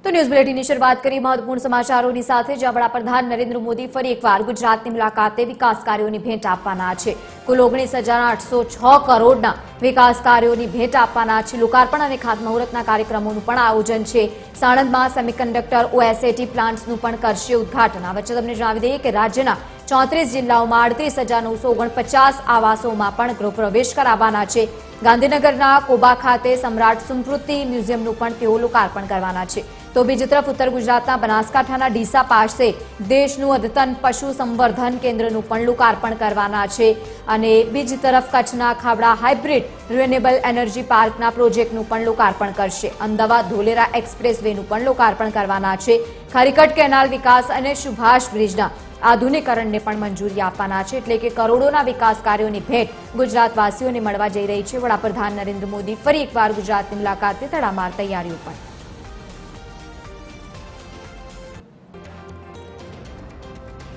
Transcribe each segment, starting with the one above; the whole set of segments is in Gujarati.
तो न्यूज बुलेटिन की शुरुआत करी महत्वपूर्ण समाचारों સાથે જ્યાં વડાપ્રધાન નરેન્દ્ર મોદી ફરી એકવાર ગુજરાતની મુલાકાતે વિકાસ કાર્યોની ભેટ આપવાના છે। કુલ 19,806 કરોડના વિકાસ કાર્યોની ભેટ આપવાના છે। લોકાર્પણ અને ખાતમુહૂર્તના કાર્યક્રમોનું પણ આયોજન છે। સાણંદમાં સેમિકન્ડક્ટર ઓએસએટી પ્લાન્ટ્સનું પણ કરશે ઉદ્ઘાટન। આ વચ્ચે તમને જણાવી દઈએ કે રાજ્યના 34 જિલ્લાઓમાં 38,949 આવાસોમાં પણ ગૃહપ્રવેશ કરાવવાના છે। ગાંધીનગરના કોબા ખાતે સમ્રાટ સ્મૃતિ મ્યુઝિયમનું પણ તેઓ લોકાર્પણ કરવાના છે। तो बीजी तरफ उत्तर गुजरातना बनासकांठाना डीसा पासे देशનું અદ્યતન પશુ સંવર્ધન કેન્દ્રનું પણ લોકાર્પણ કરવાના છે અને બીજી તરફ કચ્છના ખાવડા હાઇબ્રિડ રિન્યુએબલ એનર્જી પાર્કના પ્રોજેક્ટનું પણ લોકાર્પણ કરશે। અમદાવાદ ધોલેરા એક્સપ્રેસ વેનું પણ લોકાર્પણ કરવાના છે। ખરીકટ કેનાલ વિકાસ અને સુભાષ બ્રિજના આધુનિકરણને પણ મંજૂરી આપવાના છે। એટલે કે કરોડોના વિકાસ કાર્યોની ભેટ ગુજરાતવાસીઓને મળવા જઈ રહી છે। વડાપ્રધાન નરેન્દ્ર મોદી ફરી એકવાર ગુજરાતની મુલાકાતે તડામાર તૈયારીઓ પણ।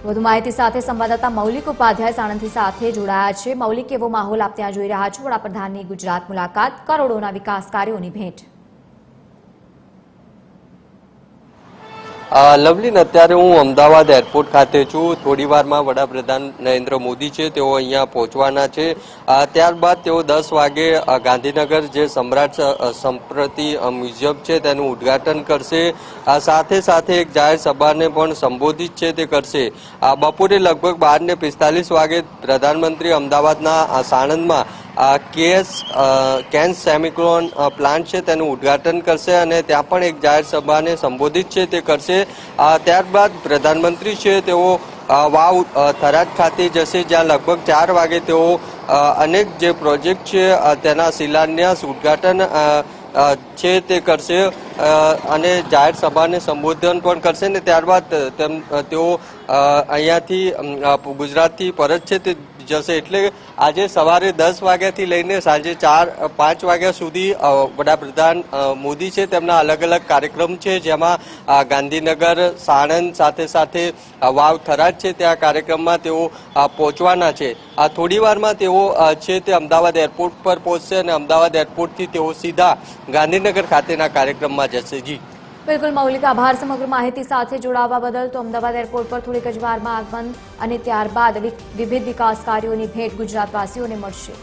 વધુ માહિતી સાથે સંવાદદાતા મૌલિક ઉપાધ્યાય સાણંદથી સાથે જોડાયા છે। મૌલિક, કેવો માહોલ આપ ત્યાં જોઈ રહ્યા છો? વડાપ્રધાનની ગુજરાત મુલાકાત, કરોડોના વિકાસ કાર્યોની ભેટ। લવલીન, અત્યારે હું અમદાવાદ એરપોર્ટ ખાતે છું। થોડી વારમાં વડાપ્રધાન નરેન્દ્ર મોદી છે તેઓ અહીંયા પહોંચવાના છે। ત્યારબાદ તેઓ 10 વાગે ગાંધીનગર જે સમ્રાટ સ્મૃતિ મ્યુઝિયમ છે તેનું ઉદ્ઘાટન કરશે। સાથે સાથે એક જાહેર સભાને પણ સંબોધિત છે તે કરશે। બપોરે લગભગ 12:45 વાગે પ્રધાનમંત્રી અમદાવાદના સાણંદમાં કેન્સ સેમિકોન પ્લાન્ટ છે તેનું ઉદ્ઘાટન કરશે અને ત્યાં પણ એક જાહેર સભાને સંબોધિત છે તે કરશે। ત્યારબાદ પ્રધાનમંત્રી છે તેઓ વાવ થરાદ ખાતે જશે, જ્યાં લગભગ 4 વાગે તેઓ અનેક જે પ્રોજેક્ટ છે તેના શિલાન્યાસ ઉદ્ઘાટન છે તે કરશે અને જાહેર સભાને સંબોધન પણ કરશે ને ત્યારબાદ તેઓ અહીંયાથી ગુજરાતથી પરત છે તે જશે। એટલે આજે સવારે 10 વાગ્યાથી લઈને સાંજે 4-5 વાગ્યા સુધી વડાપ્રધાન મોદી છે તેમના અલગ અલગ કાર્યક્રમ છે, જેમાં ગાંધીનગર, સાણંદ સાથે સાથે વાવ થરાદ છે ત્યાં કાર્યક્રમમાં તેઓ પહોંચવાના છે। થોડી વારમાં તેઓ છે તે અમદાવાદ એરપોર્ટ પર પહોંચશે અને અમદાવાદ એરપોર્ટથી તેઓ સીધા ગાંધીનગર ખાતેના કાર્યક્રમમાં જશે। જી बिल्कुल मौलिक, आभार समग्र माहिती સાથે જોડાવા બદલ। તો અમદાવાદ એરપોર્ટ પર થોડીક જ વારમાં આગમન અને ત્યારબાદ વિવિધ વિકાસ કાર્યોની ભેટ ગુજરાતવાસીઓને મળશે।